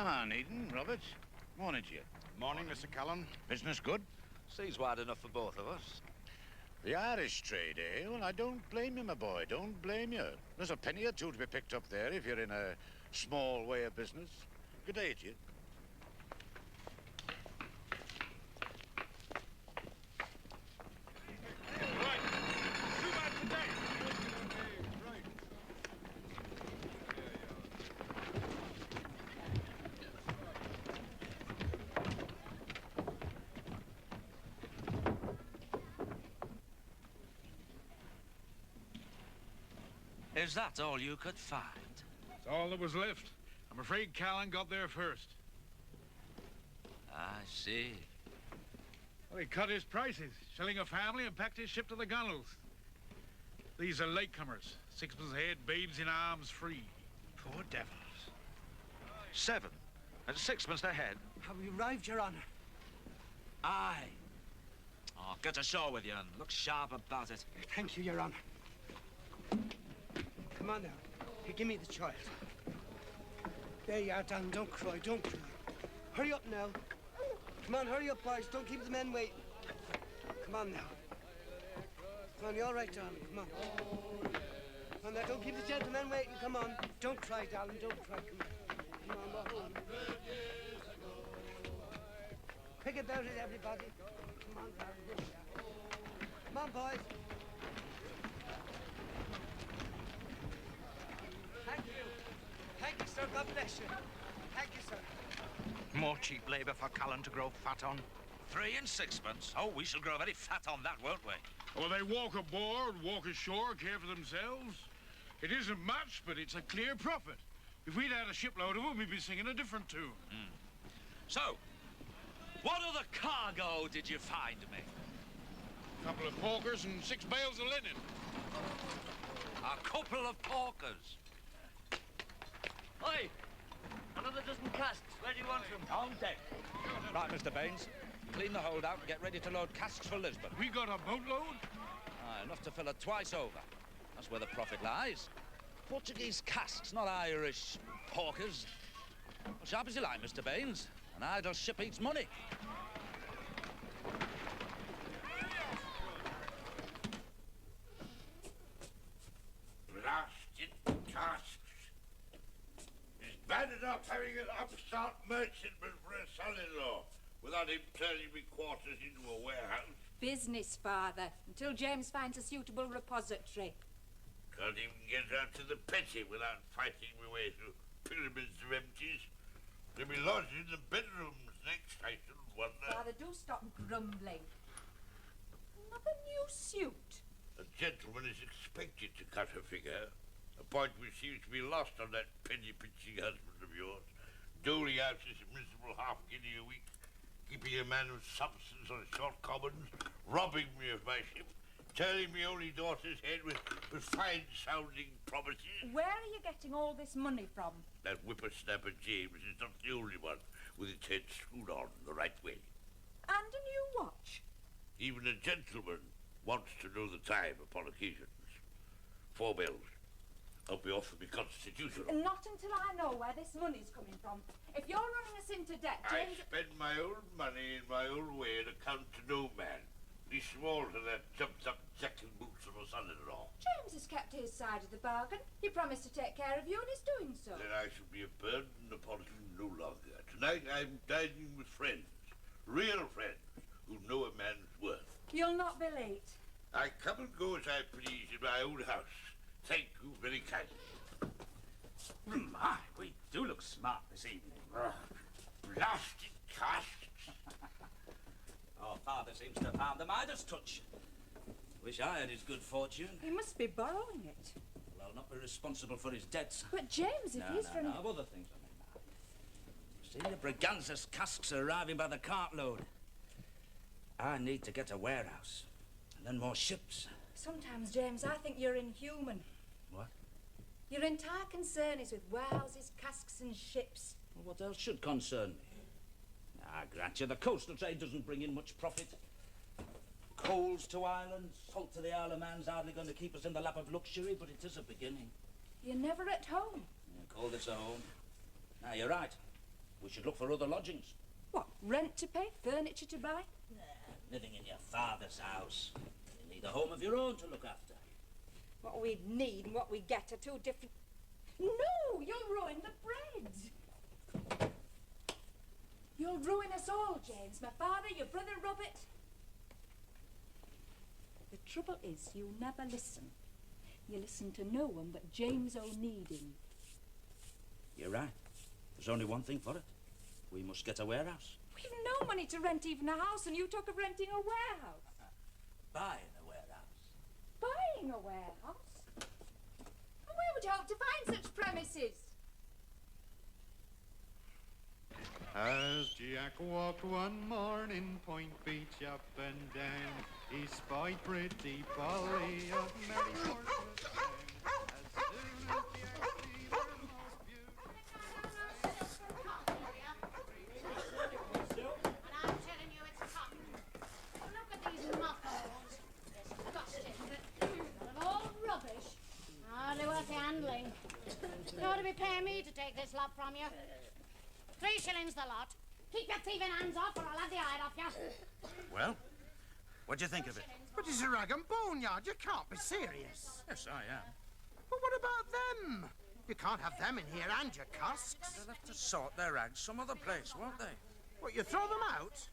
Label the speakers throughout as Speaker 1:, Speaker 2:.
Speaker 1: Come on, Eden, Robert. Morning to you.
Speaker 2: Morning, Mr. Callan.
Speaker 1: Business good?
Speaker 3: Sea's wide enough for both of us.
Speaker 1: The Irish trade, eh? Well, I don't blame you, my boy. Don't blame you. There's a penny or two to be picked up there if you're in a small way of business. Good day to you.
Speaker 3: Is that all you could find?
Speaker 2: That's all that was left. I'm afraid Callan got there first.
Speaker 3: I see.
Speaker 2: Well, he cut his prices, selling a family and packed his ship to the gunnels. These are latecomers. Sixpence a head, babes in arms free.
Speaker 3: Poor devils. 7 and 6pence a head.
Speaker 4: Have we arrived, Your Honour?
Speaker 3: Aye. Oh, get ashore with you and look sharp about it.
Speaker 4: Thank you, Your Honour. Come on now. Here, give me the child. There you are, Dan. Don't cry, don't cry. Hurry up now. Come on, hurry up, boys. Don't keep the men waiting. Come on now. Come on, you all right, darling? Come on. Come on now, don't keep the gentlemen waiting. Come on. Don't cry, darling. Don't cry. Come on. Come on, we're home. Quick about it, everybody. Come on, darling. Come on, boys. Thank you. Thank you, sir. God bless you. Thank you, sir.
Speaker 5: More cheap labour for Callan to grow fat on.
Speaker 3: 3 and 6pence. Oh, we shall grow very fat on that, won't we?
Speaker 2: Well, they walk aboard, walk ashore, care for themselves. It isn't much, but it's a clear profit. If we'd had a shipload of them, we'd be singing a different tune.
Speaker 3: So, what other cargo did you find me?
Speaker 2: A couple of porkers and 6 bales of linen.
Speaker 3: A couple of porkers.
Speaker 6: Oi! Another dozen casks. Where do you want them?
Speaker 3: On deck. Right, Mr. Baines. Clean the hold out and get ready to load casks for Lisbon.
Speaker 2: We got a boatload?
Speaker 3: Enough to fill it twice over. That's where the profit lies. Portuguese casks, not Irish porkers. Well, sharp as you like, Mr. Baines. An idle ship eats money.
Speaker 7: Blasted casks. It's bad enough having an upstart merchantman for a son-in-law without him turning me quarters into a warehouse.
Speaker 8: Business, Father, until James finds a suitable repository.
Speaker 7: Can't even get out to the petty without fighting my way through pyramids of empties. They'll be lodged in the bedrooms next, I shouldn't wonder.
Speaker 8: Father, do stop grumbling. Another new suit.
Speaker 7: A gentleman is expected to cut a figure, a point which seems to be lost on that penny-pinching husband of yours, doling out this miserable half-guinea a week, keeping a man of substance on short commons, robbing me of my ship, turning me only daughter's head with fine-sounding promises.
Speaker 8: Where are you getting all this money from?
Speaker 7: That whippersnapper James is not the only one with its head screwed on the right way.
Speaker 8: And a new watch.
Speaker 7: Even a gentleman wants to know the time upon occasions. 4 bells. I'll be off to be constitutional.
Speaker 8: Not until I know where this money's coming from. If you're running us into debt, James...
Speaker 7: I spend my own money in my own way and account to no man. Be small to that jumped-up jack and boots of a son-in-law.
Speaker 8: James has kept his side of the bargain. He promised to take care of you, and he's doing so.
Speaker 7: Then I shall be a burden upon him no longer. Tonight I'm dining with friends, real friends, who know a man's worth.
Speaker 8: You'll not be late.
Speaker 7: I come and go as I please in my own house. Thank you very kindly.
Speaker 5: My, we do look smart this evening.
Speaker 7: Blasted casks.
Speaker 3: Oh, Father seems to have found the Midas touch. Wish I had his good fortune.
Speaker 8: He must be borrowing it.
Speaker 3: Well, I'll not be responsible for his debts.
Speaker 8: But James, if he's running...
Speaker 3: No, other things on my mind. See, the Braganza's casks are arriving by the cartload. I need to get a warehouse. And then more ships.
Speaker 8: Sometimes, James, I think you're inhuman.
Speaker 3: What?
Speaker 8: Your entire concern is with warehouses, casks and ships.
Speaker 3: Well, what else should concern me? I grant you, the coastal trade doesn't bring in much profit. Coals to Ireland, salt to the Isle of Man's hardly going to keep us in the lap of luxury, but it is a beginning.
Speaker 8: You're never at home.
Speaker 3: You call this a home? Now, you're right. We should look for other lodgings.
Speaker 8: What, rent to pay, furniture to buy?
Speaker 3: Living in your father's house. You need a home of your own to look after.
Speaker 8: What we need and what we get are two different... No, you'll ruin the bread. You'll ruin us all, James. My father, your brother Robert. The trouble is you never listen. You listen to no one but James Onedin.
Speaker 3: You're right. There's only one thing for it. We must get a warehouse.
Speaker 8: We've no money to rent even a house, and you talk of renting a warehouse.
Speaker 3: Buying a warehouse.
Speaker 8: Buying a warehouse? And where would you hope to find such premises?
Speaker 9: As Jack walked one morning, Point Beach up and down, he spied pretty Polly of Mary Horses Town. As soon as Jack see her most beautiful...
Speaker 10: And I'm telling you it's cotton. Look at these muffles. Disgusting. They're all rubbish. Hardly worth the handling. You ought to be paying me to take this lot from you. 3 shillings the lot. Keep your thieving hands off or I'll have the hide off you.
Speaker 11: Well, what do you think of it?
Speaker 12: But it's a rag and bone yard. You can't be serious.
Speaker 11: Yes, I am.
Speaker 12: But what about them? You can't have them in here and your casks.
Speaker 11: They'll have to sort their rags some other place, won't they?
Speaker 12: What, you throw them out?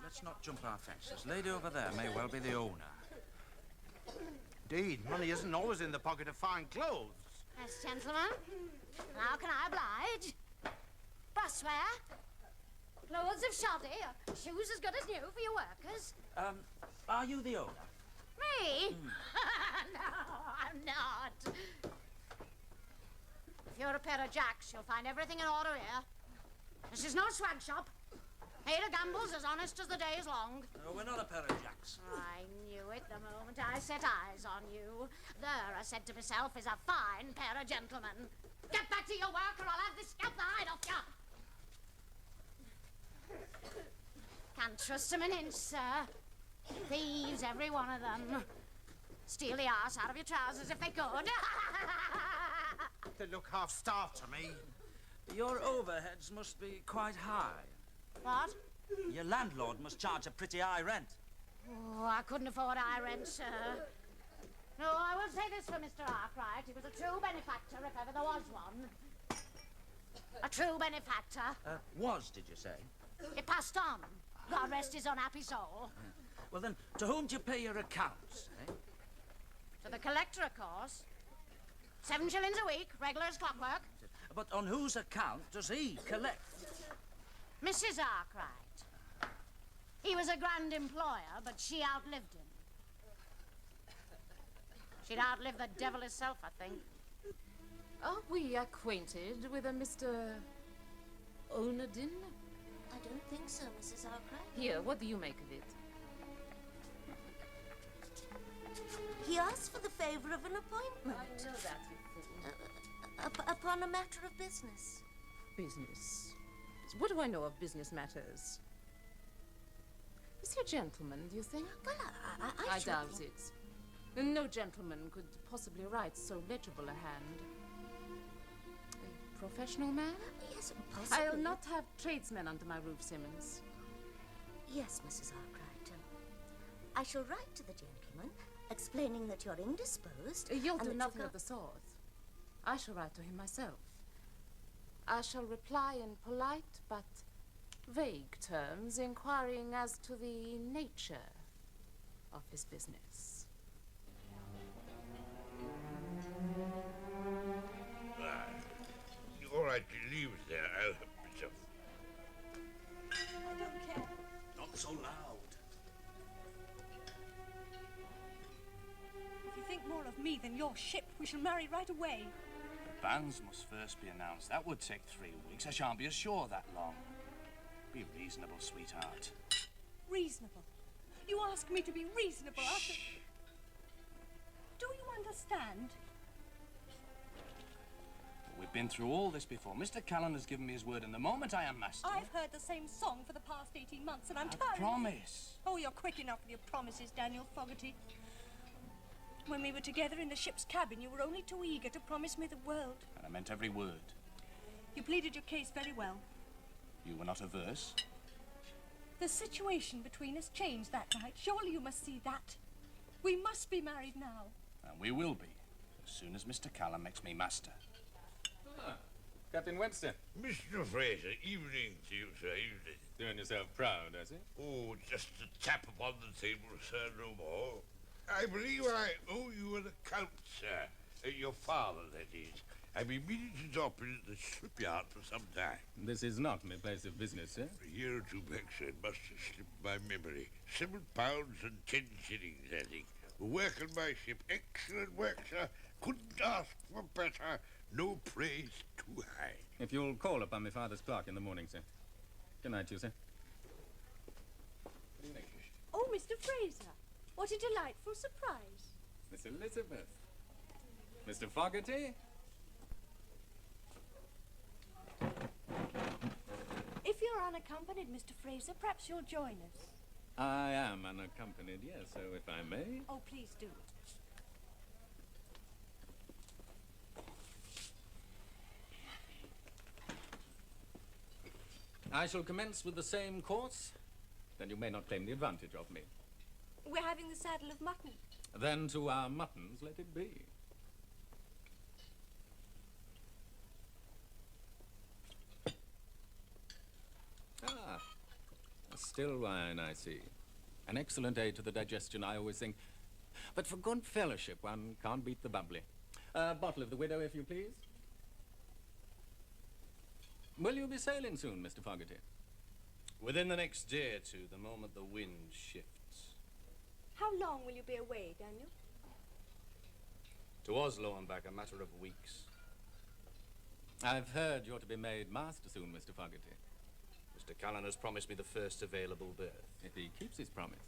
Speaker 11: Let's not jump our fence. This lady over there may well be the owner.
Speaker 12: Indeed, money isn't always in the pocket of fine clothes.
Speaker 10: Yes, gentlemen. How can I oblige? Brassware, clothes of shoddy, shoes as good as new for your workers.
Speaker 3: Are you the owner?
Speaker 10: Me? No, I'm not. If you're a pair of jacks, you'll find everything in order here. This is no swag shop. Here to gamble's as honest as the day is long.
Speaker 3: No, we're not a pair of jacks.
Speaker 10: I knew it the moment I set eyes on you. There, I said to myself, is a fine pair of gentlemen. Get back to your work or I'll have this scalp the hide off you. Can't trust them an inch, sir. Thieves, every one of them. Steal the arse out of your trousers if they could.
Speaker 12: They look half-starved to me.
Speaker 3: Your overheads must be quite high.
Speaker 10: What?
Speaker 3: Your landlord must charge a pretty high rent.
Speaker 10: Oh, I couldn't afford high rent, sir. No, I will say this for Mr. Arkwright. He was a true benefactor, if ever there was one. A true benefactor.
Speaker 3: Was, did you say?
Speaker 10: It passed on. God rest his unhappy soul.
Speaker 3: Well, then, to whom do you pay your accounts, eh?
Speaker 10: To the collector, of course. 7 shillings a week, regular as clockwork.
Speaker 3: But on whose account does he collect?
Speaker 10: Mrs. Arkwright. He was a grand employer, but she outlived him. She'd outlived the devil herself, I think.
Speaker 13: Are we acquainted with a Mr. Onedin?
Speaker 14: I don't think so, Mrs. Arkwright.
Speaker 13: Here, what do you make of it?
Speaker 14: He asked for the favour of an appointment.
Speaker 13: I know that, you fool.
Speaker 14: Upon a matter of business.
Speaker 13: Business? What do I know of business matters? Is he a gentleman, do you think?
Speaker 14: Well,
Speaker 13: I doubt it. No gentleman could possibly write so legible a hand. A professional man?
Speaker 14: Yes, possibly.
Speaker 13: I'll not have tradesmen under my roof, Simmons.
Speaker 14: Yes, Mrs. Arkwright. I shall write to the gentleman, explaining that you're indisposed.
Speaker 13: You'll
Speaker 14: and
Speaker 13: do
Speaker 14: that
Speaker 13: nothing of the sort. I shall write to him myself. I shall reply in polite but vague terms, inquiring as to the nature of his business.
Speaker 7: All right, you leave it there. I'll help myself.
Speaker 8: I don't care.
Speaker 3: Not so loud.
Speaker 8: If you think more of me than your ship, we shall marry right away.
Speaker 11: The banns must first be announced. That would take 3 weeks. I shan't be ashore that long. Be reasonable, sweetheart.
Speaker 8: Reasonable? You ask me to be reasonable after... Do you understand?
Speaker 11: We've been through all this before. Mr. Callan has given me his word, and the moment I am master...
Speaker 8: I've heard the same song for the past 18 months, and I'm tired.
Speaker 11: Promise.
Speaker 8: Oh, you're quick enough with your promises, Daniel Fogarty. When we were together in the ship's cabin, you were only too eager to promise me the world.
Speaker 11: And I meant every word.
Speaker 8: You pleaded your case very well.
Speaker 11: You were not averse?
Speaker 15: The situation between us changed that night. Surely you must see that. We must be married now.
Speaker 11: And we will be, as soon as Mr. Callum makes me master.
Speaker 16: Ah, Captain Webster.
Speaker 7: Mr. Fraser, evening to you, sir, evening.
Speaker 16: Doing yourself proud, has he?
Speaker 7: Oh, just a tap upon the table, sir, no more. I believe I owe you an account, sir. Your father, that is. I've been meaning to drop in at the shipyard for some time.
Speaker 16: This is not my place of business, sir.
Speaker 7: A year or two back, sir, it must have slipped my memory. £7 and 10 shillings, I think. Work on my ship. Excellent work, sir. Couldn't ask for better. No praise too high.
Speaker 16: If you'll call upon my father's clerk in the morning, sir. Good night, you, sir.
Speaker 15: Oh, Mr. Fraser, what a delightful surprise.
Speaker 16: Miss Elizabeth. Mr. Fogarty?
Speaker 15: If you're unaccompanied, Mr. Fraser, perhaps you'll join us.
Speaker 16: I am unaccompanied, yes, so if I may.
Speaker 15: Oh, please do.
Speaker 16: I shall commence with the same course. Then you may not claim the advantage of me.
Speaker 15: We're having the saddle of mutton.
Speaker 16: Then to our muttons let it be. Ah, a still wine, I see. An excellent aid to the digestion, I always think. But for good fellowship, one can't beat the bubbly. A bottle of the widow, if you please. Will you be sailing soon, Mr. Fogarty?
Speaker 11: Within the next day or two, the moment the wind shifts.
Speaker 15: How long will you be away, Daniel?
Speaker 11: To Oslo and back, a matter of weeks.
Speaker 16: I've heard you're to be made master soon, Mr. Fogarty.
Speaker 11: Mr. Callan has promised me the first available berth.
Speaker 16: If he keeps his promise.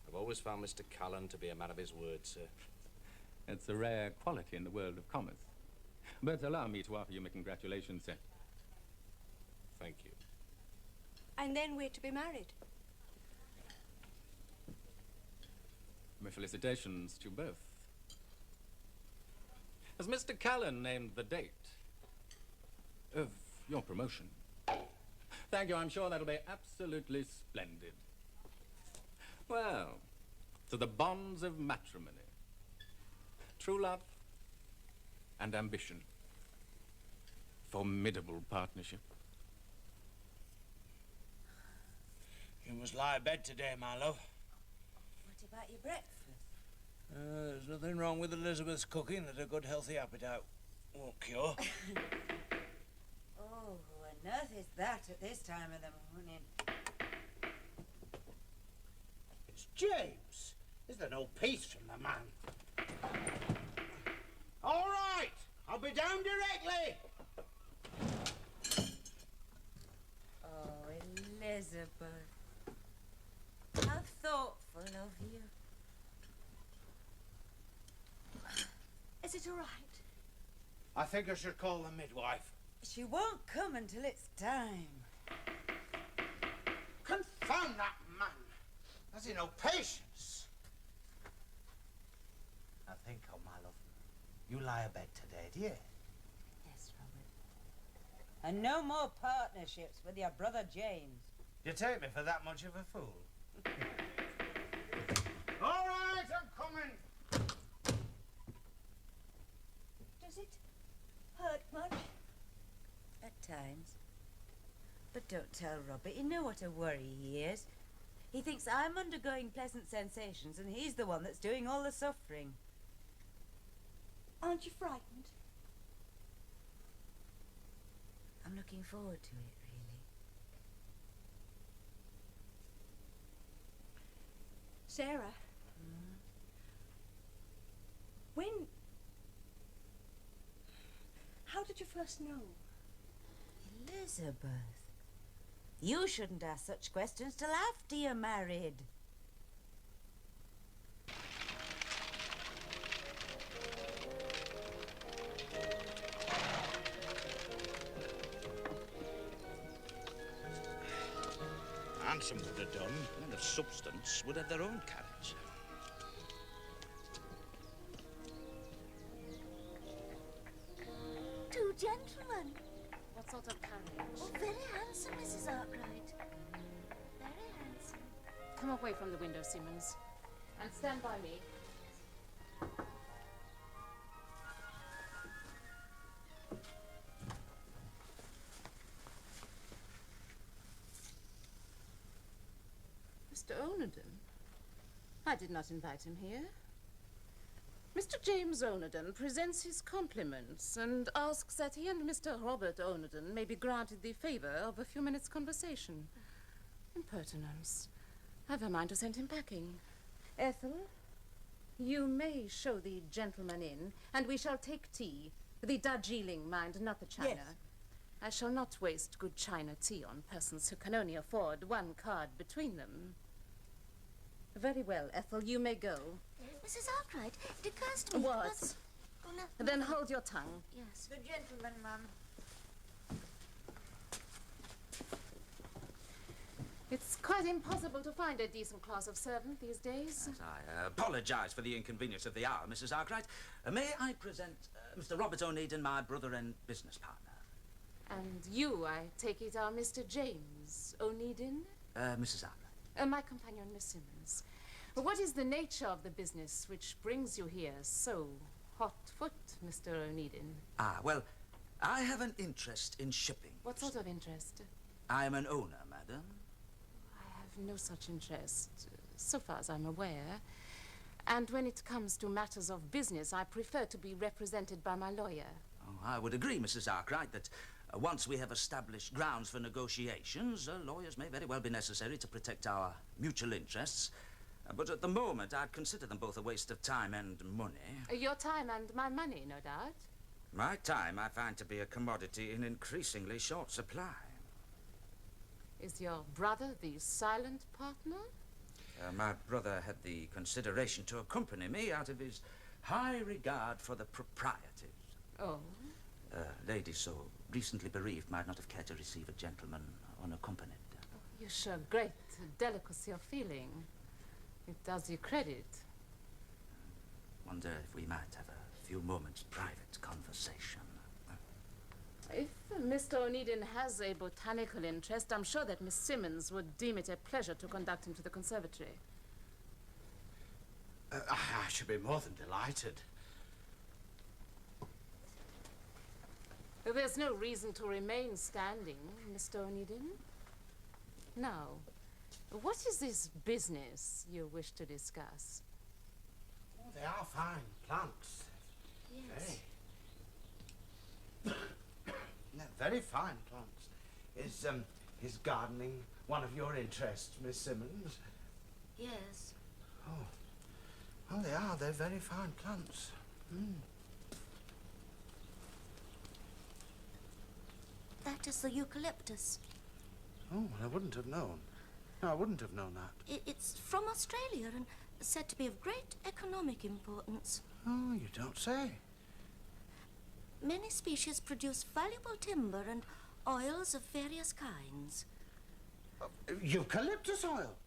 Speaker 11: I've always found Mr. Callan to be a man of his word, sir.
Speaker 16: It's a rare quality in the world of commerce. But allow me to offer you my congratulations, sir.
Speaker 11: Thank you.
Speaker 15: And then we're to be married.
Speaker 16: My felicitations to you both. Has Mr. Callan named the date of your promotion? Thank you, I'm sure that'll be absolutely splendid. Well, to the bonds of matrimony, true love and ambition, formidable partnership.
Speaker 17: You must lie abed today, my love.
Speaker 8: What about your breakfast?
Speaker 17: There's nothing wrong with Elizabeth's cooking that a good healthy appetite won't cure.
Speaker 8: Oh, who on earth is that at this time of the morning?
Speaker 12: It's James. Is there no peace from the man? All right, I'll be down directly.
Speaker 8: Oh, Elizabeth. How thoughtful of you. Is it all right?
Speaker 12: I think I should call the midwife.
Speaker 8: She won't come until it's time.
Speaker 12: Confound that man. Has he no patience? Now think, oh, my love. You lie abed today, do you?
Speaker 8: Yes, Robert. And no more partnerships with your brother James.
Speaker 12: You take me for that much of a fool? All right, I'm coming.
Speaker 15: Does it hurt much?
Speaker 8: At times. But don't tell Robert. You know what a worry he is. He thinks I'm undergoing pleasant sensations and he's the one that's doing all the suffering.
Speaker 15: Aren't you frightened?
Speaker 8: I'm looking forward to it, really.
Speaker 15: Sarah. When... How did you first know?
Speaker 8: Elizabeth. You shouldn't ask such questions till after you're married.
Speaker 3: Handsome would have done. Men of substance would have their own carriage.
Speaker 14: Two gentlemen.
Speaker 13: What sort of carriage?
Speaker 14: Oh, very handsome.
Speaker 13: come away from the window, Simmons. And stand by me. Mr. Onedin? I did not invite him here. Mr. James Onedin presents his compliments and asks that he and Mr. Robert Onedin may be granted the favor of a few minutes' conversation. Impertinence. I've a mind to send him packing. Ethel, you may show the gentleman in, and we shall take tea. The Darjeeling, mind, not the China.
Speaker 14: Yes.
Speaker 13: I shall not waste good China tea on persons who can only afford one card between them. Very well, Ethel, you may go.
Speaker 14: Mrs. Arkwright, it occurs to me...
Speaker 13: What?
Speaker 14: Oh, no.
Speaker 13: Then hold your tongue.
Speaker 14: Yes.
Speaker 10: The gentleman, ma'am.
Speaker 13: It's quite impossible to find a decent class of servant these days.
Speaker 3: Yes, I apologize for the inconvenience of the hour, Mrs. Arkwright. May I present Mr. Robert Onedin, my brother and business partner?
Speaker 13: And you, I take it, are Mr. James Onedin?
Speaker 3: Mrs. Arkwright.
Speaker 13: My companion, Miss Simmons. What is the nature of the business which brings you here so hot-foot, Mr. Onedin?
Speaker 3: Well, I have an interest in shipping.
Speaker 13: What sort of interest?
Speaker 3: I am an owner, madam.
Speaker 13: I have no such interest, so far as I'm aware. And when it comes to matters of business, I prefer to be represented by my lawyer.
Speaker 3: Oh, I would agree, Mrs. Arkwright, that once we have established grounds for negotiations, lawyers may very well be necessary to protect our mutual interests. But at the moment, I'd consider them both a waste of time and money.
Speaker 13: Your time and my money, no doubt.
Speaker 3: My time I find to be a commodity in increasingly short supply.
Speaker 13: Is your brother the silent partner?
Speaker 3: My brother had the consideration to accompany me out of his high regard for the proprieties.
Speaker 13: Oh?
Speaker 3: A lady so recently bereaved might not have cared to receive a gentleman unaccompanied.
Speaker 13: You show great delicacy of feeling. It does you credit.
Speaker 3: Wonder if we might have a few moments' private conversation.
Speaker 13: If Mr. Onedin has a botanical interest, I'm sure that Miss Simmons would deem it a pleasure to conduct him to the conservatory.
Speaker 12: I should be more than delighted.
Speaker 13: There's no reason to remain standing, Mr. Onedin. Now, what is this business you wish to discuss?
Speaker 12: Oh, they are fine plants.
Speaker 14: Yes.
Speaker 12: Very fine plants. Is gardening one of your interests, Miss Simmons?
Speaker 14: Yes.
Speaker 12: Oh. Well, they are. They're very fine plants.
Speaker 14: That is the eucalyptus.
Speaker 12: Oh, well, I wouldn't have known. No, I wouldn't have known that.
Speaker 14: It's from Australia and said to be of great economic importance.
Speaker 12: Oh, you don't say.
Speaker 14: Many species produce valuable timber and oils of various kinds.
Speaker 12: Eucalyptus oil?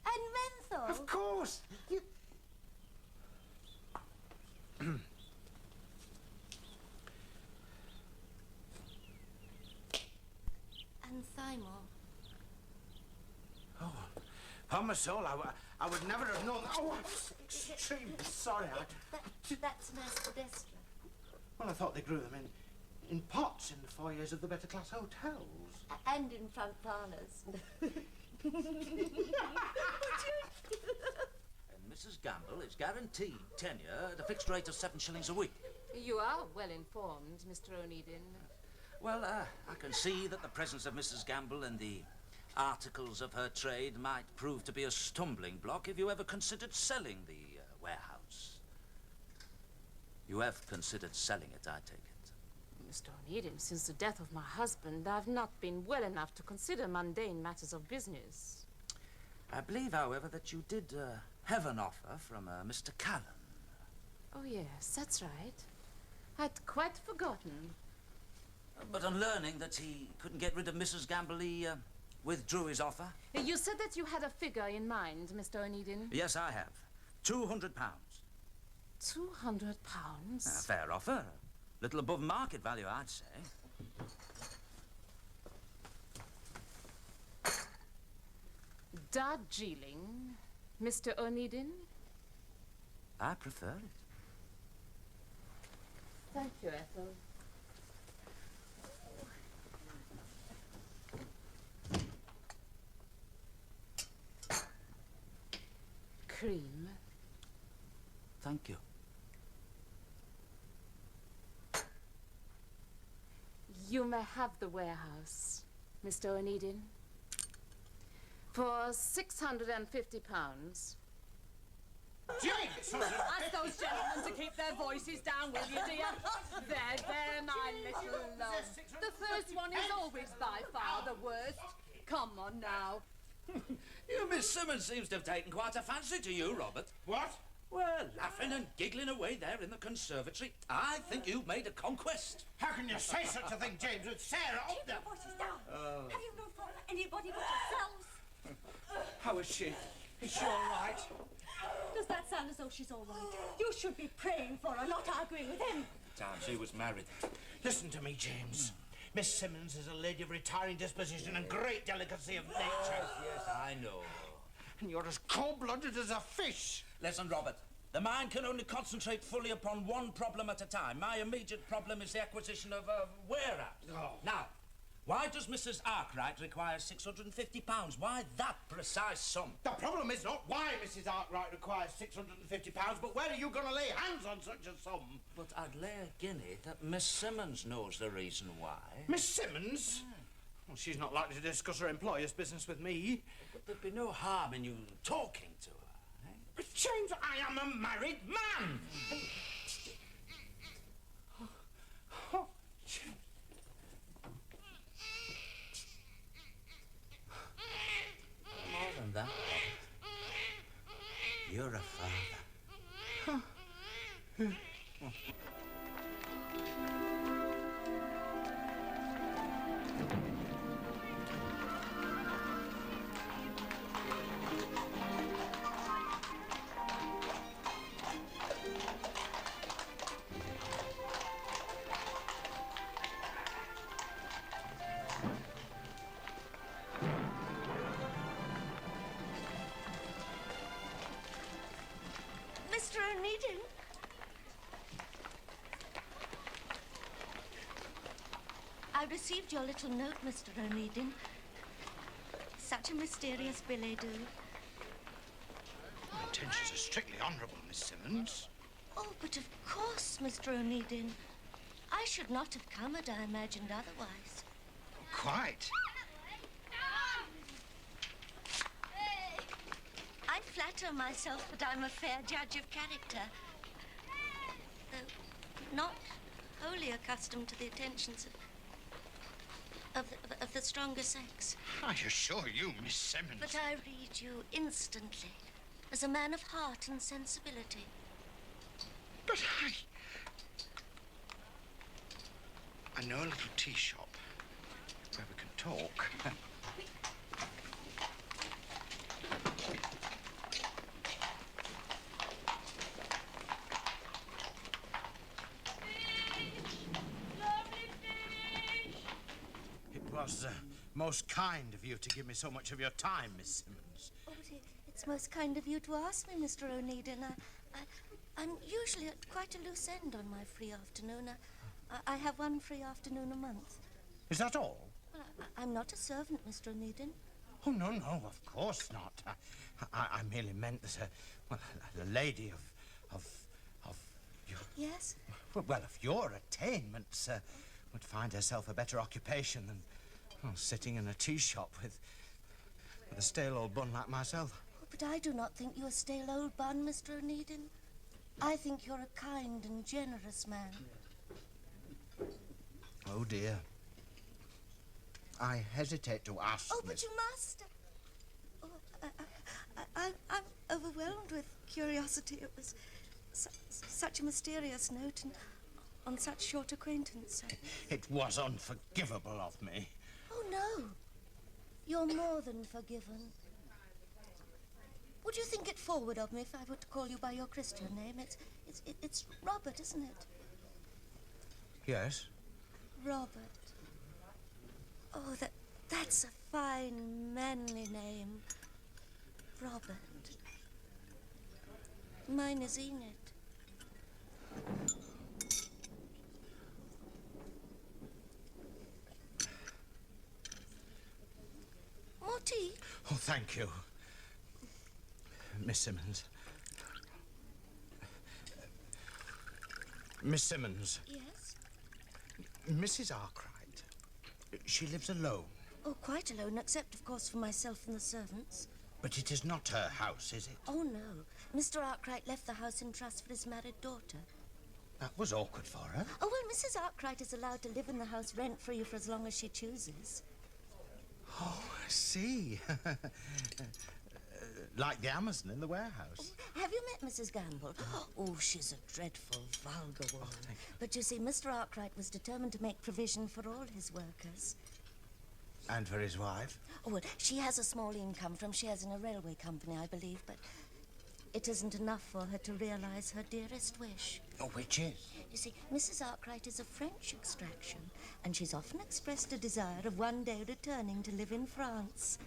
Speaker 14: And menthol.
Speaker 12: Of course.
Speaker 14: And thymol.
Speaker 12: Oh, upon my soul, I would never have known. Oh, I'm extremely sorry.
Speaker 14: That's Master.
Speaker 12: Well, I thought they grew them in pots in the foyers of the better class hotels.
Speaker 14: And in front parlours.
Speaker 3: And Mrs. Gamble is guaranteed tenure at a fixed rate of 7 shillings a week.
Speaker 13: You are well informed, Mr. Onedin.
Speaker 3: Well, I can see that the presence of Mrs. Gamble and the articles of her trade might prove to be a stumbling block if you ever considered selling the warehouse. You have considered selling it, I take it.
Speaker 13: Mr. Onedin, since the death of my husband, I've not been well enough to consider mundane matters of business.
Speaker 3: I believe, however, that you did have an offer from Mr. Callan.
Speaker 13: Oh, yes, that's right. I'd quite forgotten.
Speaker 3: But on learning that he couldn't get rid of Mrs. Gamble, he withdrew his offer.
Speaker 13: You said that you had a figure in mind, Mr. Onedin.
Speaker 3: Yes, I have. £200.
Speaker 13: £200?
Speaker 3: A fair offer. Little above market value, I'd say.
Speaker 13: Darjeeling Mr. Onedin?
Speaker 3: I prefer it.
Speaker 13: Thank you, Ethel. Cream.
Speaker 3: Thank you.
Speaker 13: You may have the warehouse, Mr. Onedin, for £650.
Speaker 15: Ask those gentlemen to keep their voices down, will you, dear? There, my little love. The first one is always by far the worst. Come on now.
Speaker 3: You, Miss Simmons, seems to have taken quite a fancy to you, Robert.
Speaker 12: What?
Speaker 3: Well, laughing and giggling away there in the conservatory. I think you've made a conquest.
Speaker 12: How can you say such a thing, James, with Sarah up there?
Speaker 15: Keep your voices down. Have you no thought for anybody but yourselves?
Speaker 12: How is she? Is she all right?
Speaker 15: Does that sound as though she's all right? You should be praying for her, not arguing with him.
Speaker 3: Time she was married.
Speaker 12: Listen to me, James. Miss Simmons is a lady of retiring disposition and great delicacy of nature.
Speaker 3: Yes, I know.
Speaker 12: And you're as cold-blooded as a fish.
Speaker 3: Listen, Robert. The mind can only concentrate fully upon one problem at a time. My immediate problem is the acquisition of a warehouse.
Speaker 12: Oh.
Speaker 3: Now, why does Mrs. Arkwright require £650? Why that precise sum?
Speaker 12: The problem is not why Mrs. Arkwright requires £650, but where are you going to lay hands on such a sum?
Speaker 3: But I'd lay a guinea that Miss Simmons knows the reason why.
Speaker 12: Miss Simmons? Yeah. Well, she's not likely to discuss her employer's business with me.
Speaker 3: But there'd be no harm in you talking to her.
Speaker 12: But James, I am a married man. Oh, James.
Speaker 3: More than that, you're a father.
Speaker 14: Mr. Onedin? I received your little note, Mr. Onedin. Such a mysterious billet-doux.
Speaker 12: My intentions are strictly honourable, Miss Simmons.
Speaker 14: Oh, but of course, Mr. Onedin. I should not have come had I imagined otherwise.
Speaker 12: Quite.
Speaker 14: I flatter myself that I'm a fair judge of character, though not wholly accustomed to the attentions of the stronger sex.
Speaker 12: I assure you, Miss Simmons.
Speaker 14: But I read you instantly as a man of heart and sensibility.
Speaker 12: But I know a little tea shop where we can talk. It was most kind of you to give me so much of your time, Miss Simmons.
Speaker 14: Oh, it's most kind of you to ask me, Mr. Onedin. I'm usually at quite a loose end on my free afternoon. I have one free afternoon a month.
Speaker 12: Is that all?
Speaker 14: Well, I'm not a servant, Mr. Onedin.
Speaker 12: Oh, no, of course not. I merely meant that, a lady of your...
Speaker 14: Yes?
Speaker 12: Well, of your attainments would find herself a better occupation than sitting in a tea shop with a stale old bun like myself.
Speaker 14: Oh, but I do not think you a stale old bun, Mr. Onedin. I think you're a kind and generous man.
Speaker 12: Oh, dear. I hesitate to ask.
Speaker 14: Oh, but you must. Oh, I'm overwhelmed with curiosity. It was such a mysterious note and on such short acquaintance.
Speaker 12: It was unforgivable of me.
Speaker 14: Oh, no. You're more than forgiven. Would you think it forward of me if I were to call you by your Christian name? It's Robert, isn't it?
Speaker 12: Yes.
Speaker 14: Robert. Oh, that's a fine, manly name. Robert. Mine is Enid. More tea?
Speaker 12: Oh, thank you. Miss Simmons. Miss Simmons.
Speaker 14: Yes?
Speaker 12: Mrs. Arkwright. She lives alone.
Speaker 14: Oh, quite alone, except, of course, for myself and the servants.
Speaker 12: But it is not her house, is it?
Speaker 14: Oh, no. Mr. Arkwright left the house in trust for his married daughter.
Speaker 12: That was awkward for her.
Speaker 14: Oh, well, Mrs. Arkwright is allowed to live in the house rent-free for as long as she chooses.
Speaker 12: Oh, I see. Like the Amazon in the warehouse.
Speaker 14: Have you met Mrs. Gamble? Oh, she's a dreadful, vulgar woman. But you see, Mr. Arkwright was determined to make provision for all his workers.
Speaker 12: And for his wife?
Speaker 14: Oh, well, she has a small income from shares in a railway company, I believe, but it isn't enough for her to realise her dearest wish.
Speaker 12: Oh, which is?
Speaker 14: You see, Mrs. Arkwright is of French extraction, and she's often expressed a desire of one day returning to live in France.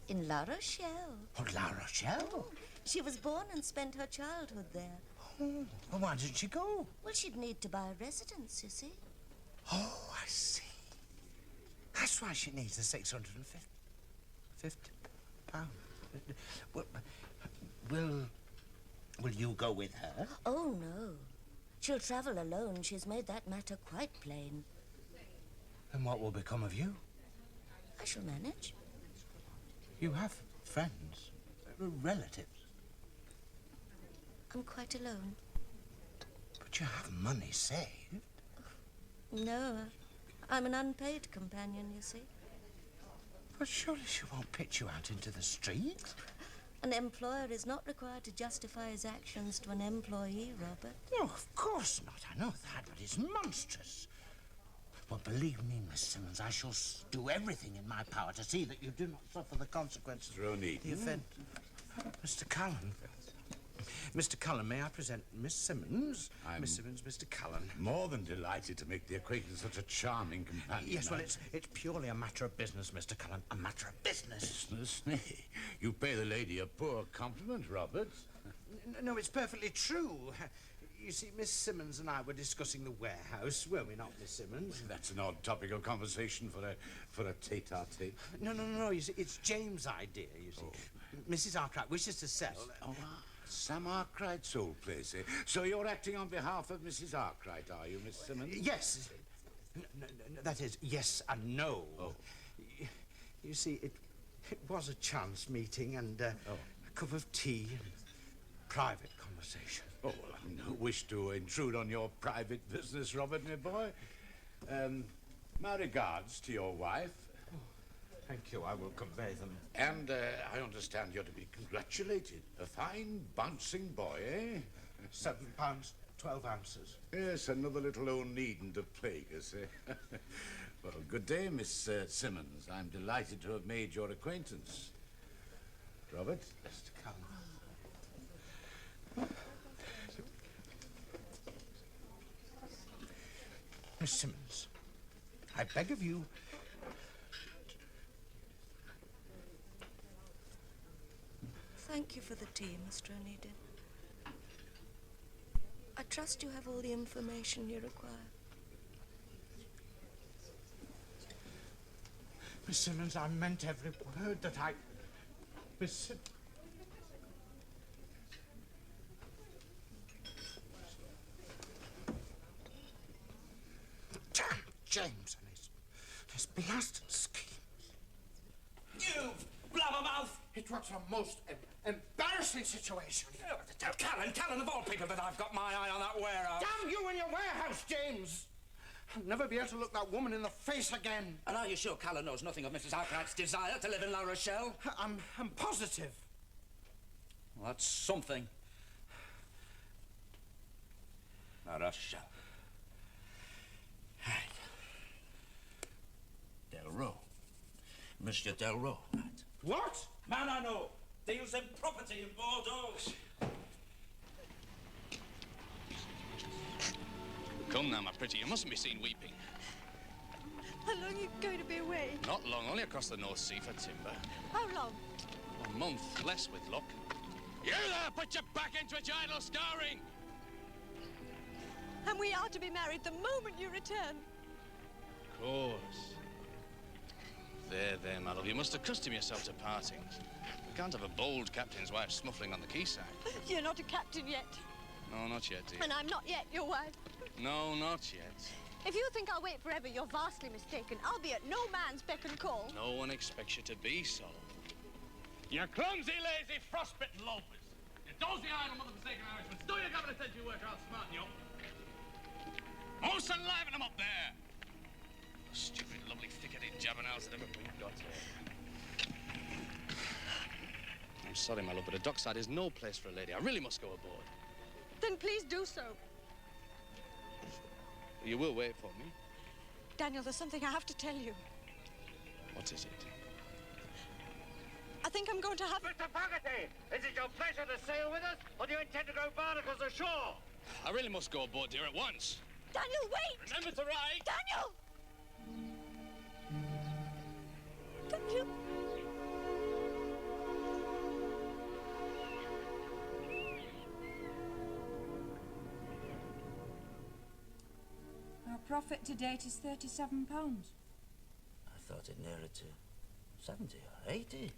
Speaker 14: In La Rochelle.
Speaker 12: Oh, La Rochelle?
Speaker 14: Oh, she was born and spent her childhood there.
Speaker 12: Oh, well, why didn't she go?
Speaker 14: Well, she'd need to buy a residence, you see.
Speaker 12: Oh, I see. That's why she needs the £650. Well, will you go with her?
Speaker 14: Oh, no. She'll travel alone. She's made that matter quite plain.
Speaker 12: And what will become of you?
Speaker 14: I shall manage.
Speaker 12: You have friends, relatives.
Speaker 14: I'm quite alone.
Speaker 12: But you have money saved.
Speaker 14: No, I'm an unpaid companion, you see.
Speaker 12: But surely she won't pitch you out into the street?
Speaker 14: An employer is not required to justify his actions to an employee, Robert.
Speaker 12: No, of course not. I know that, but it's monstrous. Well, believe me, Miss Simmons, I shall do everything in my power to see that you do not suffer the consequences of the event. Mr. Cullen. Mr. Cullen, may I present Miss Simmons? Miss Simmons, Mr. Cullen.
Speaker 1: More than delighted to make the acquaintance of such a charming companion.
Speaker 12: Yes, well, it's purely a matter of business, Mr. Cullen. A matter of business.
Speaker 1: Business? Nay, you pay the lady a poor compliment, Robert.
Speaker 12: No, it's perfectly true. You see, Miss Simmons and I were discussing the warehouse, were we not, Miss Simmons?
Speaker 1: That's an odd topic of conversation for a tete-a-tete.
Speaker 12: No, you see, it's James' idea, you see. Mrs. Arkwright wishes to sell...
Speaker 1: Sam Arkwright's old place, eh? So you're acting on behalf of Mrs. Arkwright, are you, Miss Simmons?
Speaker 12: Yes. No, that is, yes and no.
Speaker 1: Oh.
Speaker 12: You see, it was a chance meeting and a cup of tea and private conversation.
Speaker 1: Oh, well, I no wish to intrude on your private business, Robert, my boy. My regards to your wife.
Speaker 12: Thank you, I will convey them.
Speaker 1: And I understand you're to be congratulated. A fine, bouncing boy, eh?
Speaker 12: £7, 12 ounces.
Speaker 1: Yes, another little Onedin to plague us, eh? Well, good day, Miss Simmons. I'm delighted to have made your acquaintance. Robert?
Speaker 12: Mr. Cullen. Miss Simmons, I beg of you...
Speaker 14: Thank you for the tea, Mr. Onedin. I trust you have all the information you require.
Speaker 12: Miss Simmons, I meant every word that I... Miss Simmons... Damn James and his blasted schemes.
Speaker 11: You blabbermouth!
Speaker 12: It was a most embarrassing situation.
Speaker 11: Tell Callan of all people that I've got my eye on that warehouse.
Speaker 12: Damn you and your warehouse, James! I'll never be able to look that woman in the face again.
Speaker 3: And are you sure Callan knows nothing of Mrs. Arkwright's desire to live in La Rochelle?
Speaker 12: I'm positive.
Speaker 3: Well, that's something. La Rochelle. Right. Delroe. Monsieur Delroe, right?
Speaker 12: What?
Speaker 3: Man I know. Deals in property in Bordeaux.
Speaker 18: Come now, my pretty, you mustn't be seen weeping.
Speaker 14: How long are you going to be away?
Speaker 18: Not long, only across the North Sea for timber.
Speaker 14: How long?
Speaker 18: A month, less with luck. You there, put your back into it, you idle starring!
Speaker 14: And we are to be married the moment you return.
Speaker 18: Of course. There, my love. You must accustom yourself to partings. We can't have a bold captain's wife smuffling on the quayside.
Speaker 14: You're not a captain yet.
Speaker 18: No, not yet, dear.
Speaker 14: And I'm not yet your wife.
Speaker 18: No, not yet.
Speaker 14: If you think I'll wait forever, you're vastly mistaken. I'll be at no man's beck and call.
Speaker 18: No one expects you to be so.
Speaker 2: You clumsy, lazy, frostbitten loafers. You dozy, idle, mother-forsaken Irishmen. Still you government said you work out smarting you.
Speaker 18: Most enliven them up there! The stupid, lovely, thick-headed jabbernows that ever got here. I'm sorry, my love, but a dockside is no place for a lady. I really must go aboard.
Speaker 14: Then please do so.
Speaker 18: You will wait for me?
Speaker 14: Daniel, there's something I have to tell you.
Speaker 18: What is it?
Speaker 14: I think I'm going to have...
Speaker 6: Mr. Fogarty, is it your pleasure to sail with us, or do you intend to go barnacles ashore?
Speaker 18: I really must go aboard, dear, at once.
Speaker 14: Daniel, wait!
Speaker 18: Remember to write!
Speaker 14: Daniel! Daniel!
Speaker 8: Our profit to date is £37.
Speaker 3: I thought it nearer to 70 or 80.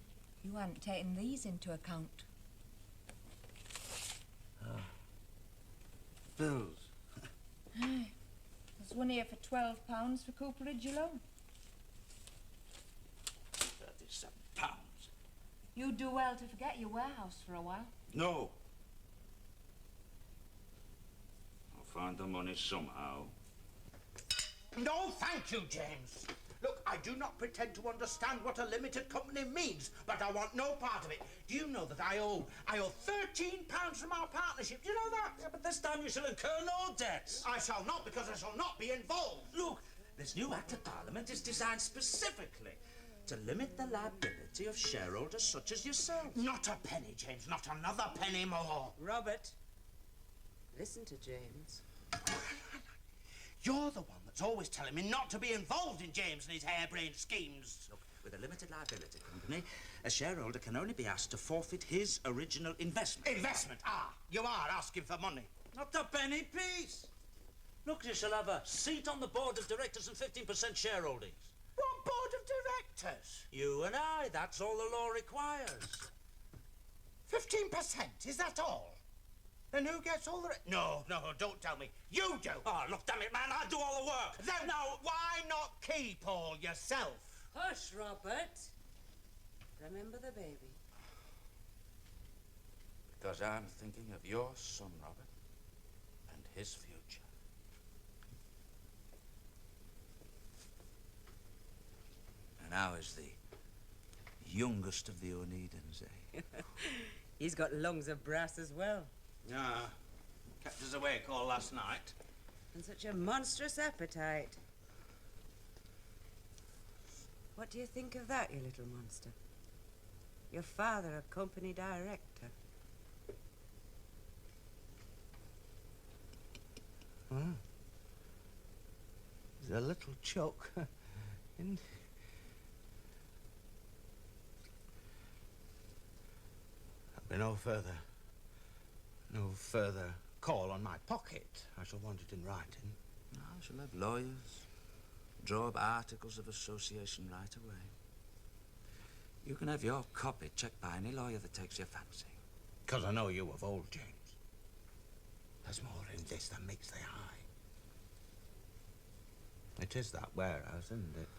Speaker 8: You hadn't taken these into account.
Speaker 3: Bills.
Speaker 8: Aye. There's one here for £12 for cooperage alone.
Speaker 3: £37.
Speaker 8: You'd do well to forget your warehouse for a while.
Speaker 3: No. I'll find the money somehow.
Speaker 12: No, thank you, James. Look, I do not pretend to understand what a limited company means, but I want no part of it. Do you know that I owe £13 from our partnership? Do you know that?
Speaker 3: Yeah, but this time you shall incur no debts.
Speaker 12: I shall not, because I shall not be involved.
Speaker 3: Look, this new Act of Parliament is designed specifically to limit the liability of shareholders such as yourself.
Speaker 12: Not a penny, James, not another penny more.
Speaker 15: Robert, listen to James.
Speaker 12: You're the one that's always telling me not to be involved in James and his harebrained schemes.
Speaker 3: Look, with a limited liability company, a shareholder can only be asked to forfeit his original investment.
Speaker 12: Investment? Ah, you are asking for money.
Speaker 3: Not a penny piece. Look, you shall have a seat on the board of directors and 15% shareholdings.
Speaker 12: What board of directors?
Speaker 3: You and I, that's all the law requires.
Speaker 12: 15%, is that all? Then who gets all the... No, don't tell me. You do.
Speaker 3: Oh, look, damn it, man, I do all the work.
Speaker 12: Then now, why not keep all yourself?
Speaker 15: Hush, Robert. Remember the baby.
Speaker 3: Because I'm thinking of your son, Robert, and his future. And now is the youngest of the Onedins, eh?
Speaker 15: He's got lungs of brass as well.
Speaker 12: Yeah, kept us awake all last night.
Speaker 15: And such a monstrous appetite. What do you think of that, you little monster? Your father, a company director.
Speaker 12: Hmm. There's a little choke. In... There'll be no further call on my pocket. I shall want it in writing.
Speaker 3: I shall have lawyers draw up articles of association right away. You can have your copy checked by any lawyer that takes your fancy.
Speaker 12: 'Cause I know you of old, James. There's more in this than meets the eye. It is that warehouse, isn't it?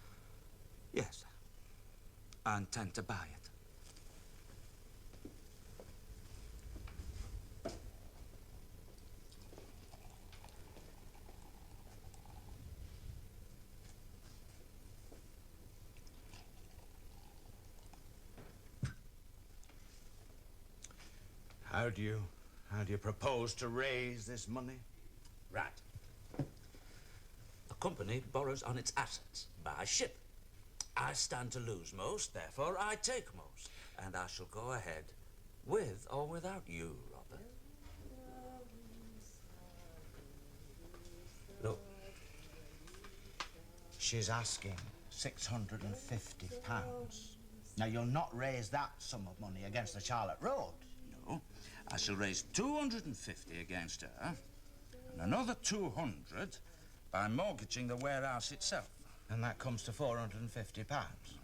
Speaker 3: Yes. I intend to buy it.
Speaker 12: How do you propose to raise this money?
Speaker 3: Right. The company borrows on its assets by ship. I stand to lose most, therefore I take most. And I shall go ahead with or without you, Robert.
Speaker 12: Look. She's asking £650. Now, you'll not raise that sum of money against the Charlotte Road.
Speaker 3: I shall raise 250 against her, and another 200 by mortgaging the warehouse itself.
Speaker 12: And that comes to £450.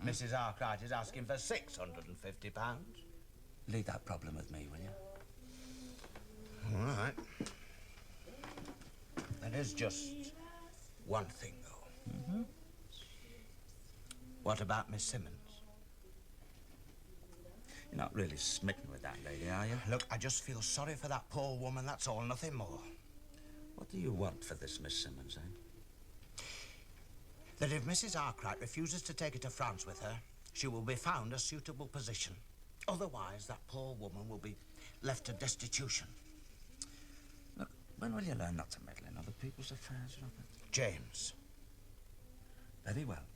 Speaker 12: Mrs. Arkwright is asking for £650.
Speaker 3: Leave that problem with me, will you?
Speaker 12: All right. There is just one thing, though. What about Miss Simmons?
Speaker 3: You're not really smitten with that lady, are you?
Speaker 12: Look, I just feel sorry for that poor woman, that's all, nothing more.
Speaker 3: What do you want for this Miss Simmons, eh?
Speaker 12: That if Mrs. Arkwright refuses to take her to France with her, she will be found a suitable position. Otherwise, that poor woman will be left to destitution.
Speaker 3: Look, when will you learn not to meddle in other people's affairs, Robert?
Speaker 12: James.
Speaker 3: Very well.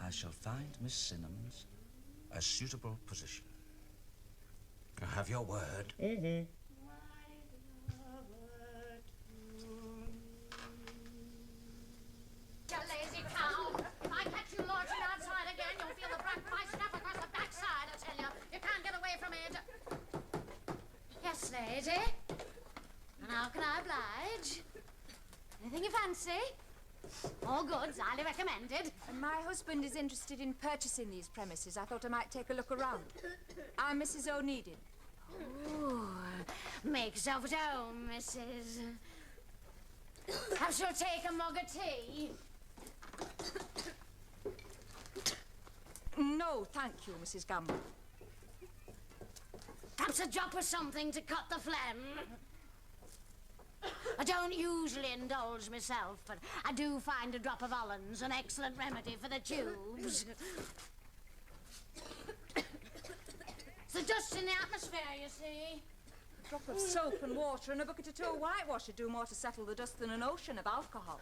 Speaker 3: I shall find Miss Simmons a suitable position.
Speaker 12: I have your word.
Speaker 10: You lazy cow! If I catch you launching outside again, you'll feel the brunt of my snap across the backside, I tell you. You can't get away from it. Yes, lady. And how can I oblige? Anything you fancy? All goods, highly recommended.
Speaker 8: And my husband is interested in purchasing these premises. I thought I might take a look around. I'm Mrs. Onedin.
Speaker 10: Ooh, make yourself at home, Mrs. I shall take a mug of tea.
Speaker 8: No, thank you, Mrs. Gamble.
Speaker 10: Perhaps a drop of something to cut the phlegm. I don't usually indulge myself, but I do find a drop of Hollands an excellent remedy for the tubes. It's the dust in the atmosphere, you see.
Speaker 8: A drop of soap and water and a bucket of toe whitewash would do more to settle the dust than an ocean of alcohol.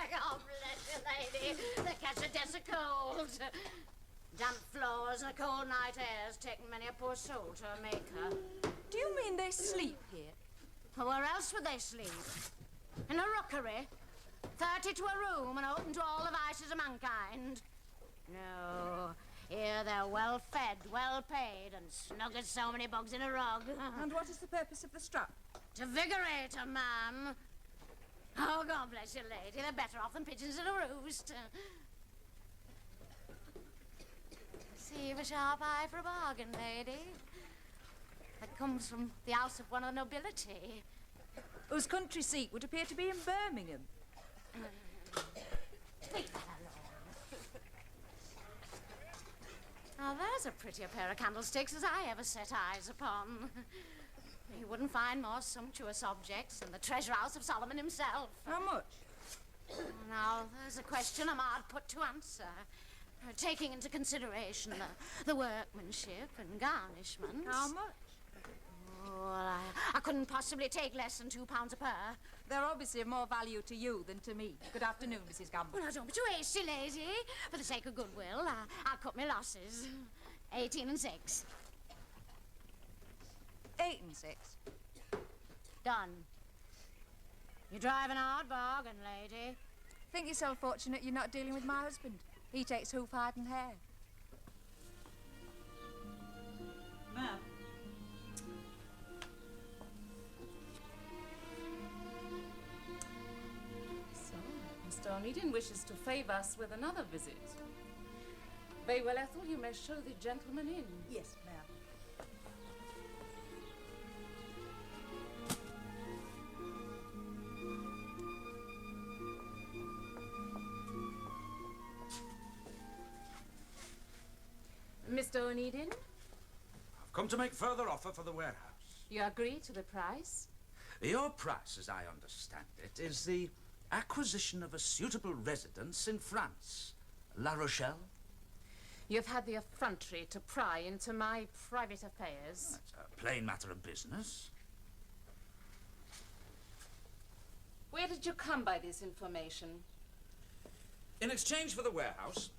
Speaker 10: God bless you, lady. They catch a desk of cold. Damp floors and a cold night air's taken many a poor soul to a maker.
Speaker 8: Do you mean they sleep here?
Speaker 10: Well, where else would they sleep? In a rookery? 30 to a room and open to all the vices of mankind? No. Here they're well fed, well paid, and snug as so many bugs in a rug.
Speaker 8: And what is the purpose of the strap?
Speaker 10: To vigorate a man. Oh, God bless you, lady. They're better off than pigeons in a roost. Receive a sharp eye for a bargain, lady. That comes from the house of one of the nobility.
Speaker 8: Whose country seat would appear to be in Birmingham.
Speaker 10: Leave that alone. Now, there's a prettier pair of candlesticks as I ever set eyes upon. You wouldn't find more sumptuous objects than the treasure house of Solomon himself.
Speaker 8: How much?
Speaker 10: Now, there's a question I'm hard put to answer. Taking into consideration the workmanship and garnishment.
Speaker 8: How much?
Speaker 10: Oh, I couldn't possibly take less than £2 a pair.
Speaker 8: They're obviously of more value to you than to me. Good afternoon, Mrs. Gamble.
Speaker 10: Well, now, don't be too hasty, lady. For the sake of goodwill, I'll cut my losses. 18 and 6.
Speaker 8: 8 and 6.
Speaker 10: Done. You're driving a hard bargain, lady.
Speaker 8: Think yourself fortunate you're not dealing with my husband. He takes hoof, hide and hair.
Speaker 15: Ma'am.
Speaker 13: So, Mr. Onedin wishes to favour us with another visit. Very well, Ethel, you may show the gentleman in.
Speaker 15: Yes, ma'am.
Speaker 13: Mr. Onedin,
Speaker 3: I've come to make further offer for the warehouse.
Speaker 13: you agree to the price?
Speaker 3: Your price, as I understand it, is the acquisition of a suitable residence in France. La Rochelle?
Speaker 13: You've had the effrontery to pry into my private affairs.
Speaker 3: That's a plain matter of business.
Speaker 13: Where did you come by this information?
Speaker 3: In exchange for the warehouse,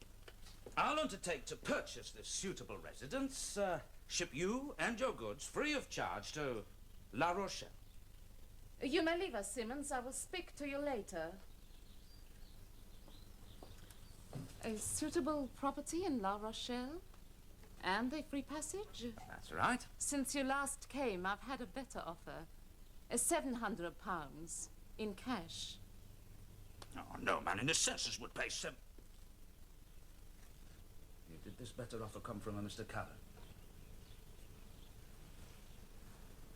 Speaker 3: I'll undertake to purchase this suitable residence, ship you and your goods free of charge to La Rochelle.
Speaker 13: You may leave us, Simmons. I will speak to you later. A suitable property in La Rochelle? And the free passage?
Speaker 3: That's right.
Speaker 13: Since you last came, I've had a better offer. £700 in cash.
Speaker 3: Oh, no man in his senses would pay Did this better offer come from a Mr. Callan?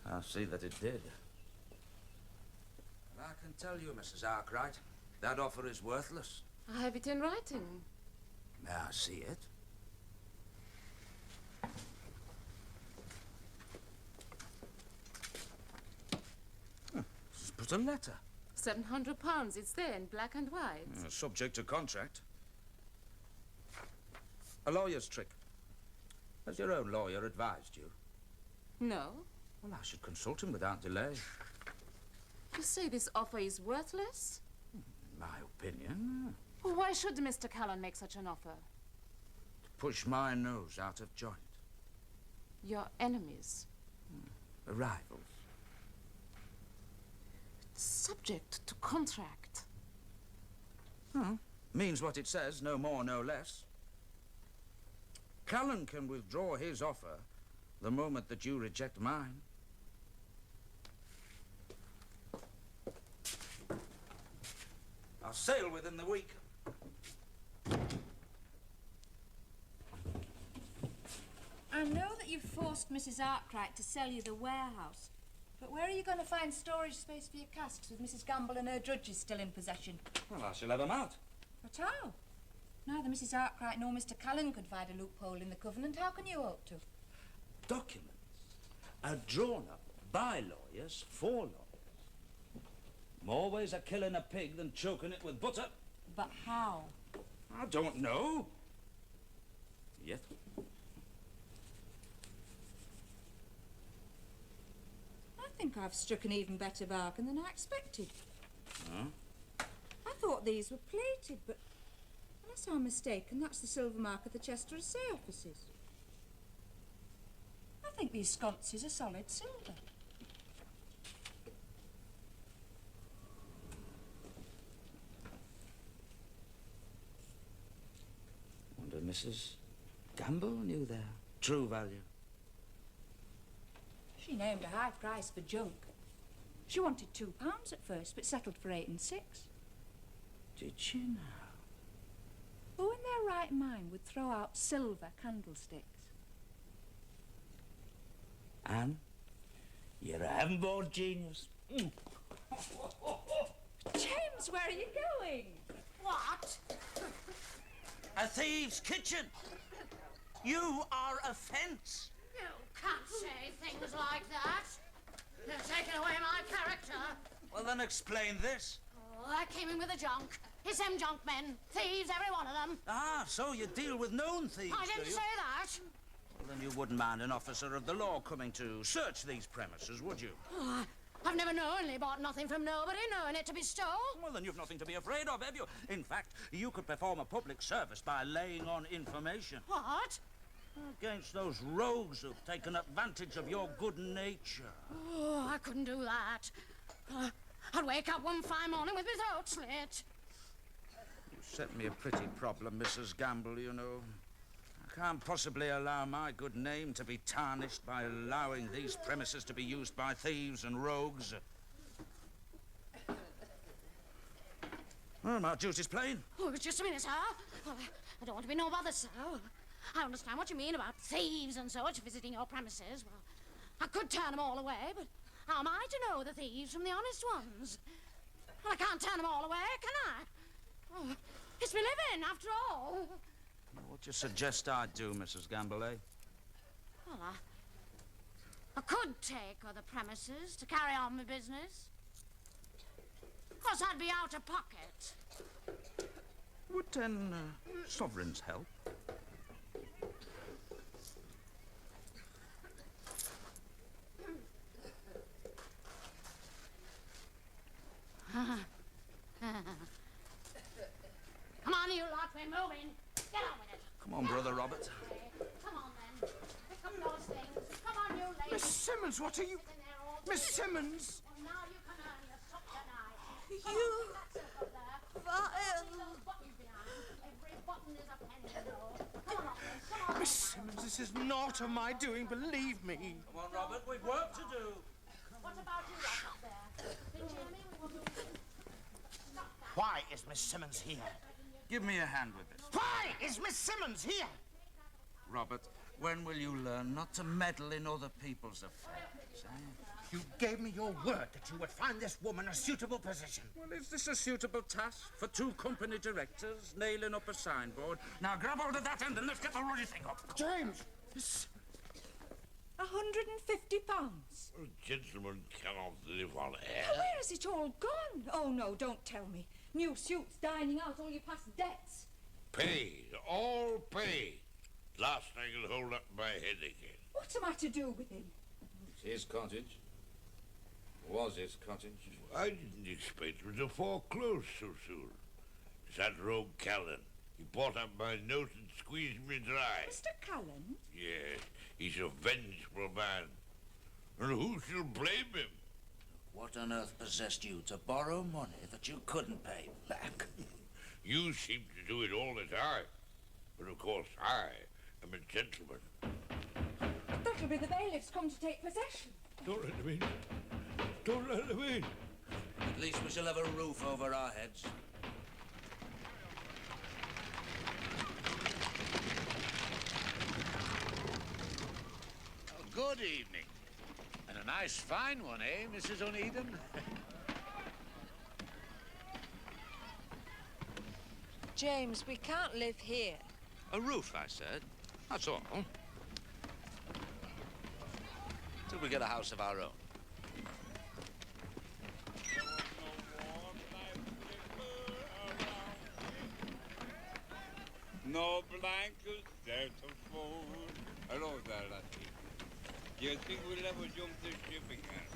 Speaker 3: I'll see that it did. And I can tell you, Mrs. Arkwright, that offer is worthless.
Speaker 13: I have it in writing.
Speaker 3: May I see it? Just put a letter.
Speaker 13: £700, it's there in black and white.
Speaker 3: Subject to contract. A lawyer's trick. Has your own lawyer advised you?
Speaker 13: No.
Speaker 3: Well, I should consult him without delay.
Speaker 13: You say this offer is worthless?
Speaker 3: In my opinion.
Speaker 13: Well, why should Mr. Callan make such an offer?
Speaker 3: To push my nose out of joint.
Speaker 13: Your enemies?
Speaker 3: Rivals.
Speaker 13: Subject to contract.
Speaker 3: Means what it says, no more, no less. Callan can withdraw his offer the moment that you reject mine. I'll sail within the week.
Speaker 8: I know that you've forced Mrs. Arkwright to sell you the warehouse, but where are you going to find storage space for your casks with Mrs. Gamble and her drudges still in possession?
Speaker 3: Well, I shall have them out.
Speaker 8: But how? Neither Mrs. Arkwright nor Mr. Callan could find a loophole in the covenant. How can you hope to?
Speaker 3: Documents are drawn up by lawyers for lawyers. More ways of killing a pig than choking it with butter.
Speaker 8: But how?
Speaker 3: I don't know. Yet.
Speaker 8: I think I've struck an even better bargain than I expected.
Speaker 3: Huh?
Speaker 8: I thought these were plated, but unless I'm mistaken, that's the silver mark of the Chester Assay offices. I think these sconces are solid silver.
Speaker 3: Wonder Mrs. Gamble knew their true value.
Speaker 8: She named a high price for junk. She wanted £2 at first, but settled for 8 and 6.
Speaker 3: Did she now?
Speaker 8: Who in their right mind would throw out silver candlesticks?
Speaker 3: Anne, you're a heaven-born genius.
Speaker 8: James, where are you going?
Speaker 10: What?
Speaker 3: A thieves' kitchen. You are a fence.
Speaker 10: You can't say things like that. You've taken away my character.
Speaker 3: Well, then explain this.
Speaker 10: Oh, I came in with the junk. It's them junk men. Thieves, every one of them.
Speaker 3: Ah, so you deal with known thieves,
Speaker 10: I didn't
Speaker 3: do you?
Speaker 10: say that.
Speaker 3: Well, then you wouldn't mind an officer of the law coming to search these premises, would you?
Speaker 10: Oh, I've never knowingly bought nothing from nobody, knowing it to be stole.
Speaker 3: Well, then you've nothing to be afraid of, have you? In fact, you could perform a public service by laying on information.
Speaker 10: What?
Speaker 3: Against those rogues who've taken advantage of your good nature.
Speaker 10: Oh, I couldn't do that. I'd wake up one fine morning with my throat slit.
Speaker 3: You set me a pretty problem, Mrs. Gamble, you know. I can't possibly allow my good name to be tarnished by allowing these premises to be used by thieves and rogues. Well, my duty's plain.
Speaker 10: Oh, just a minute, sir. Oh, I don't want to be no bother, sir. I understand what you mean about thieves and such visiting your premises. Well, I could turn them all away, but how am I to know the thieves from the honest ones? Well, I can't turn them all away, can I? Oh, it's my living, after all.
Speaker 3: What do you suggest I do, Mrs. Gamble, eh?
Speaker 10: Well, I could take other premises to carry on my business. Of course, I'd be out of pocket.
Speaker 3: Would 10 sovereigns help?
Speaker 10: Come on, you lot, we're moving. Get on with it.
Speaker 3: Come on, Brother Robert.
Speaker 10: Come on, then. Pick up those things. Come on, you ladies.
Speaker 4: Miss Simmons, what are you... Miss Simmons!
Speaker 10: Well, now you can earn your sup tonight.
Speaker 14: You... vile...
Speaker 10: Those buttons behind. Every button is a penny, you know. Come on, then. Come on.
Speaker 12: Miss Simmons, this is not of my doing, believe me.
Speaker 3: Come on, Robert, we've work to do.
Speaker 10: What about you lot up there? Did you hear me? We want to... Stop that.
Speaker 12: Why is Miss Simmons here?
Speaker 3: Give me a hand with this.
Speaker 12: Why is Miss Simmons here?
Speaker 3: Robert, when will you learn not to meddle in other people's affairs, eh?
Speaker 12: You gave me your word that you would find this woman a suitable position.
Speaker 3: Well, is this a suitable task for two company directors nailing up a signboard? Now grab hold of that end and let's get the ruddy thing up.
Speaker 12: James!
Speaker 8: £150.
Speaker 7: A gentleman cannot live on air.
Speaker 8: Where has it all gone? Oh, no, don't tell me. New suits, dining out, all your past debts.
Speaker 7: Paid, all paid. Last I could hold up my head again.
Speaker 8: What am I to do with him?
Speaker 18: It's his cottage. Was his cottage.
Speaker 7: I didn't expect it to foreclose so soon. It's that rogue Callan. He bought up my note and squeezed me dry.
Speaker 8: Mr. Callan?
Speaker 7: Yes, he's a vengeful man. And who shall blame him?
Speaker 3: What on earth possessed you to borrow money that you couldn't pay back?
Speaker 7: You seem to do it all the time. But of course I am a gentleman.
Speaker 8: That'll be the bailiffs come to take possession.
Speaker 7: Don't let them in. Don't let them in.
Speaker 3: At least we shall have a roof over our heads.
Speaker 1: Oh, good evening. And a nice fine one, eh, Mrs. Onedin?
Speaker 8: James, we can't live here.
Speaker 18: A roof, I said. That's all.
Speaker 3: Till we get a house of our own.
Speaker 19: No blankets there to fold. Hello there, lassie. Do you think we'll ever jump this ship again?